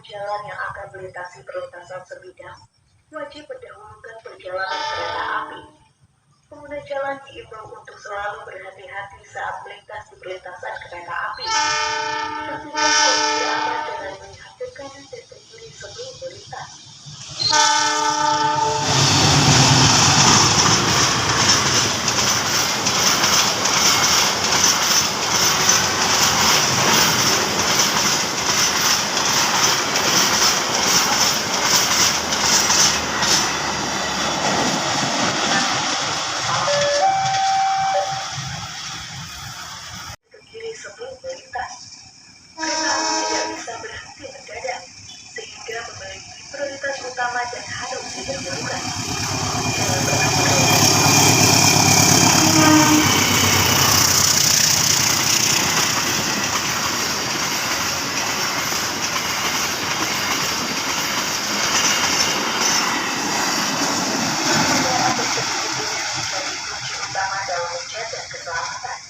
jalan yang akan melintasi perlintasan sebidang wajib mendahulukan perjalanan kereta api. Pengguna jalan diimbau untuk selalu berhati-hati saat melintas di perlintasan kereta api. Pastikan kondisi aman dengan melihat ke kanan dan ke kiri sebelum melintas. Sebelum melintas, kereta api tidak bisa berhenti mendadak, sehingga memiliki prioritas utama dan harus didahulukan. Kunci utama dalam menjaga keselamatan.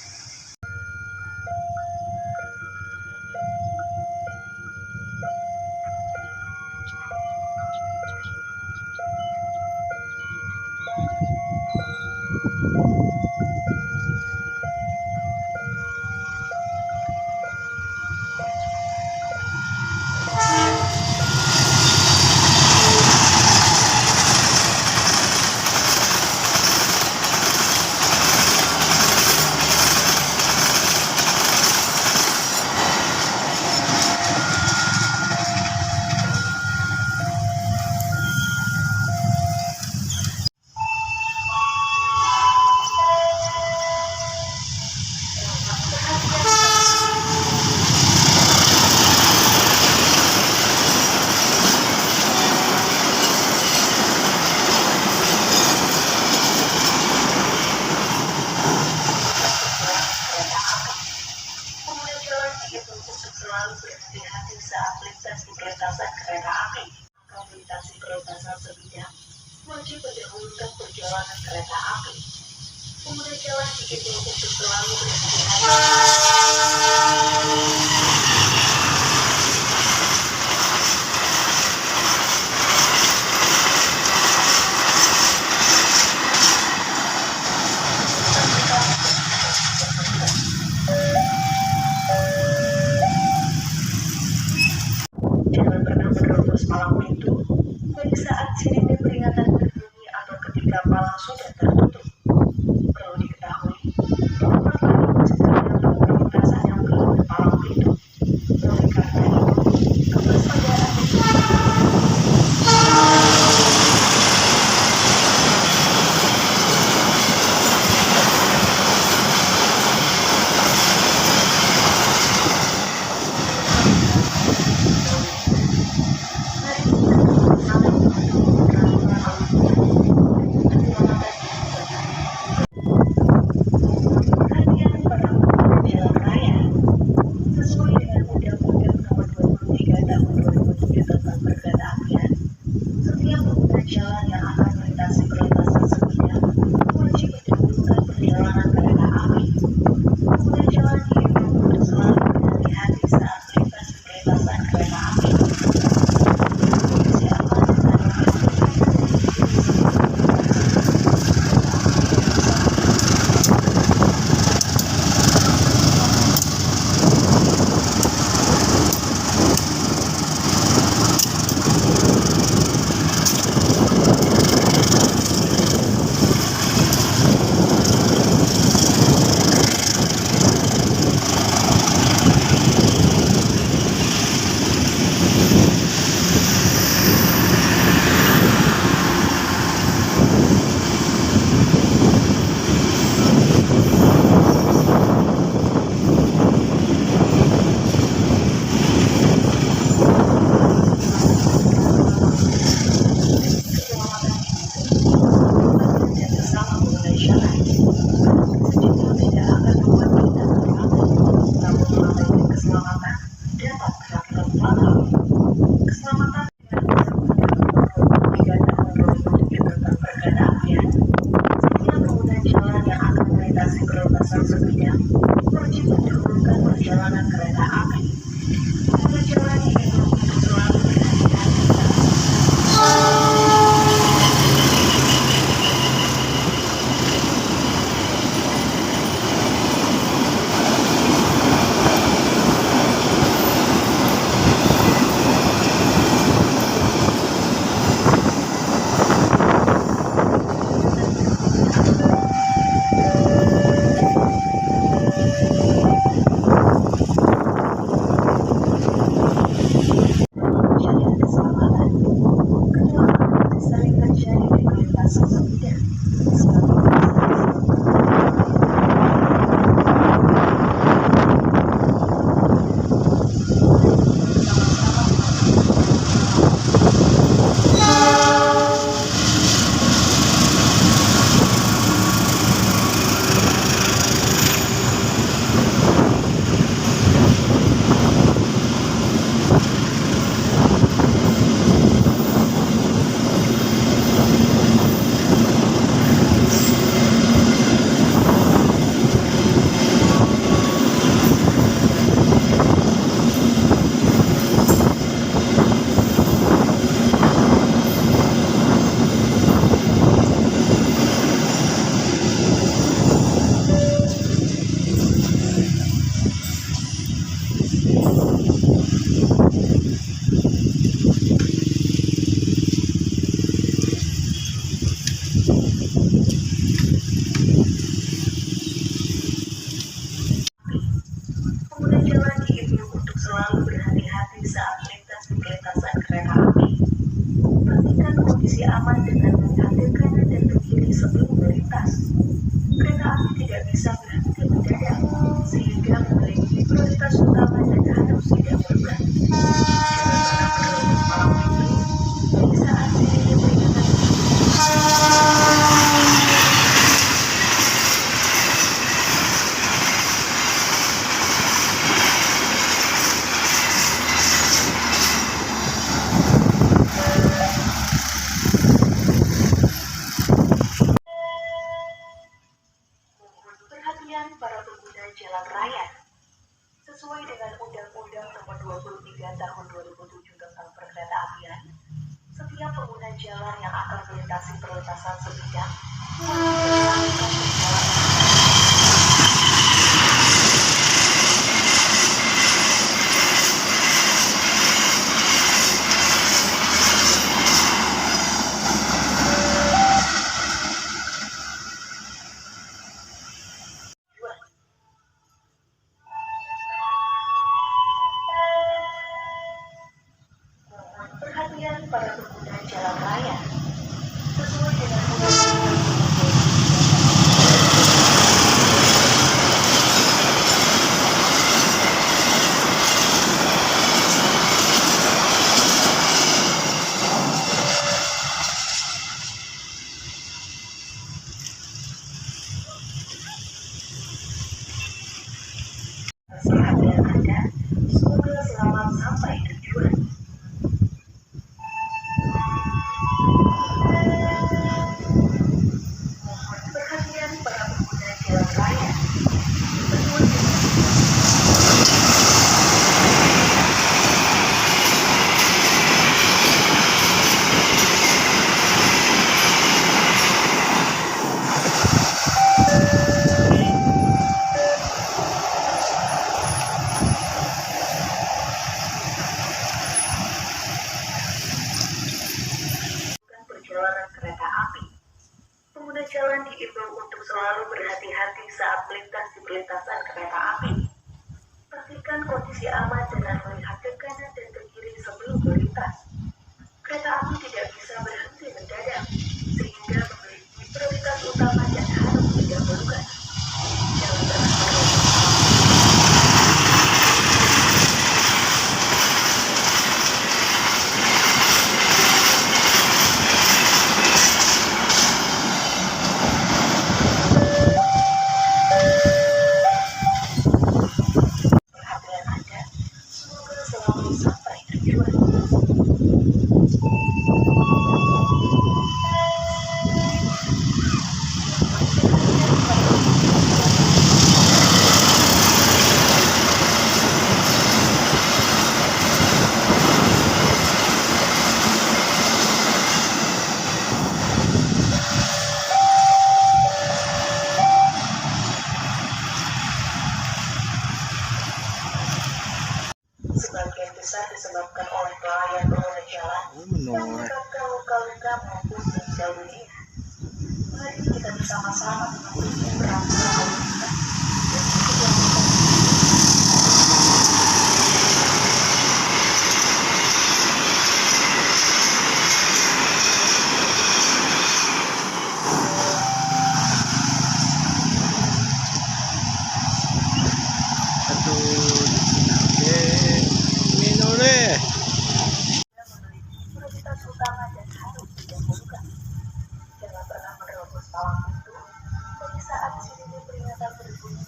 Selalu berhati-hati saat melintas di perlintasan kereta api. Akan melintasi perlintasan sebidang, wajib mendahulukan perjalanan kereta api. Pengguna jalan diimbau untuk selalu berhati-hati. Jangan pernah menerobos palang pintu, baik saat sirine peringatan berbunyi atau ketika palang sudah tertutup. Perlu diketahui, tempat lain masih terdapat perlintasan yang belum berpalang pintu. Oleh karena itu, kewaspadaan Menjadi keselamatan, kecelakaan sering terjadi di lintasan sebidang. Pengguna jalan diimbau untuk selalu berhati-hati saat melintas di lintasan kereta api. Pastikan kondisi aman dengan menghadap kanan dan ke kiri sebelum melintas. Kereta api tidak bisa berhenti mendadak, sehingga memiliki prioritas utama dan harus tidak berubah. Jangan pernah berhenti malam minggu, baik saat dirinya peringatan. Perhatian para pengguna jalan raya. Sesuai dengan Undang-Undang Nomor 23 Tahun 2007 tentang Perkeretaapian, setiap pengguna jalan yang akan melintasi perlintasan sebidang melakukan perjalanan. Perhatian para pengguna jalan raya. Sesuai dengan Undang-Undang Perhatian Anda, semoga selamat sampai tujuan. Perhatian para pengguna jalan raya. Perjalanan kereta api. Pengguna jalan diimbau untuk selalu berhati-hati saat melintas di perlintasan kereta api. Pastikan kondisi aman dengan melihat ke kanan dan ke kiri sebelum melintas. Kereta api tidak bisa berhenti mendadak, sehingga memiliki prioritas utama dan harus didahulukan. Jangan pernah berhenti. Perhatian Anda, semoga selalu sampai tujuan. disebabkan oleh pelayan pengguna jalan yang menyebabkan luka-luka maupun meninggal dunia. Mari kita bersama-sama mematuhi peraturan lalu lintas demi keselamatan. Prioritas utama dan harus didahulukan. Jangan pernah menerobos palang pintu dari saat sirine peringatan berbunyi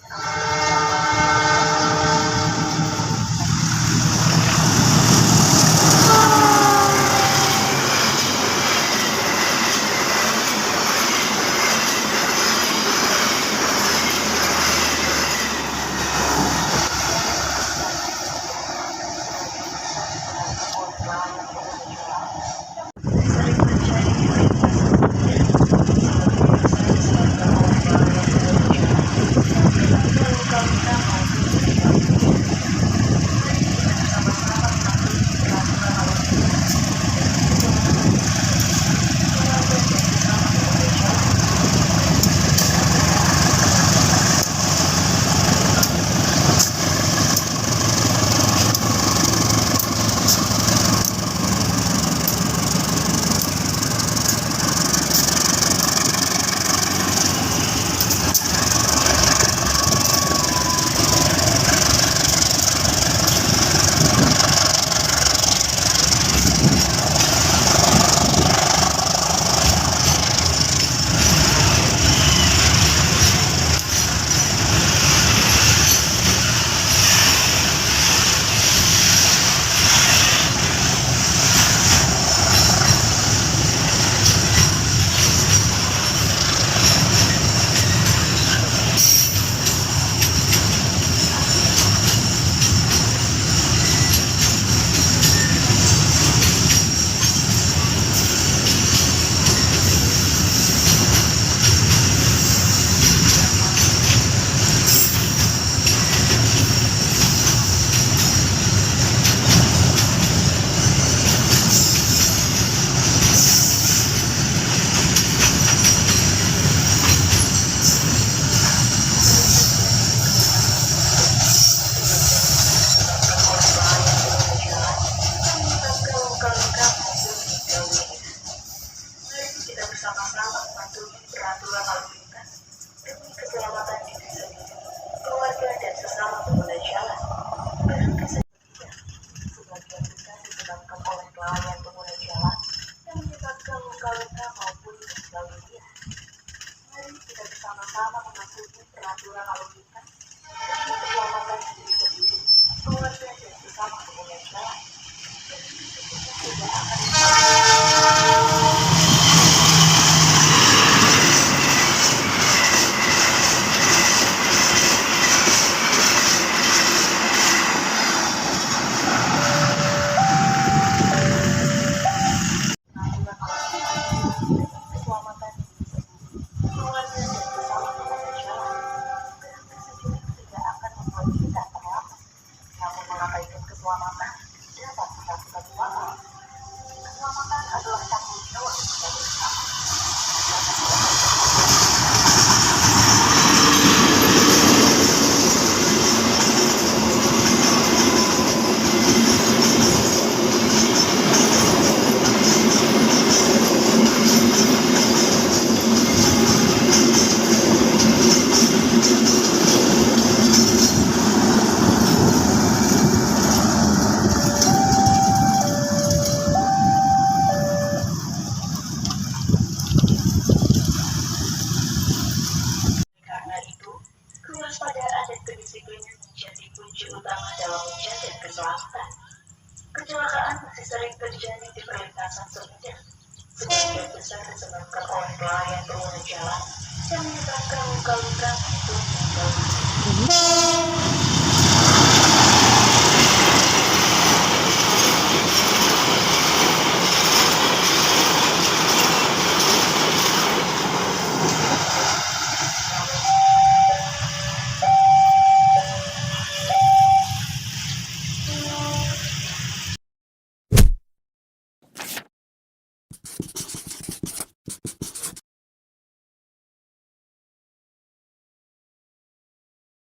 bersama-sama mematuhi peraturan lalu lintas demi keselamatan diri sendiri, keluarga dan sesama pengguna jalan. Berhenti sejenak. Sebagian besar disebabkan oleh pelayan pengguna jalan yang menyebabkan luka-luka maupun meninggal dunia. Mari kita bersama-sama mematuhi peraturan lalu lintas demi keselamatan diri sendiri, keluarga dan sesama pengguna jalan. Berhenti sejenak tidak akan mengabaikan keselamatan dapat menghasilkan uang. Keselamatan adalah tanggung jawab kita bersama. Kewaspadaan dan kedisiplinan menjadi kunci utama dalam menjaga keselamatan. Kecelakaan masih sering terjadi di perlintasan sepeda. Sebagian besar disebabkan oleh pelayan pengguna jalan yang menyebabkan luka-luka maupun meninggal dunia.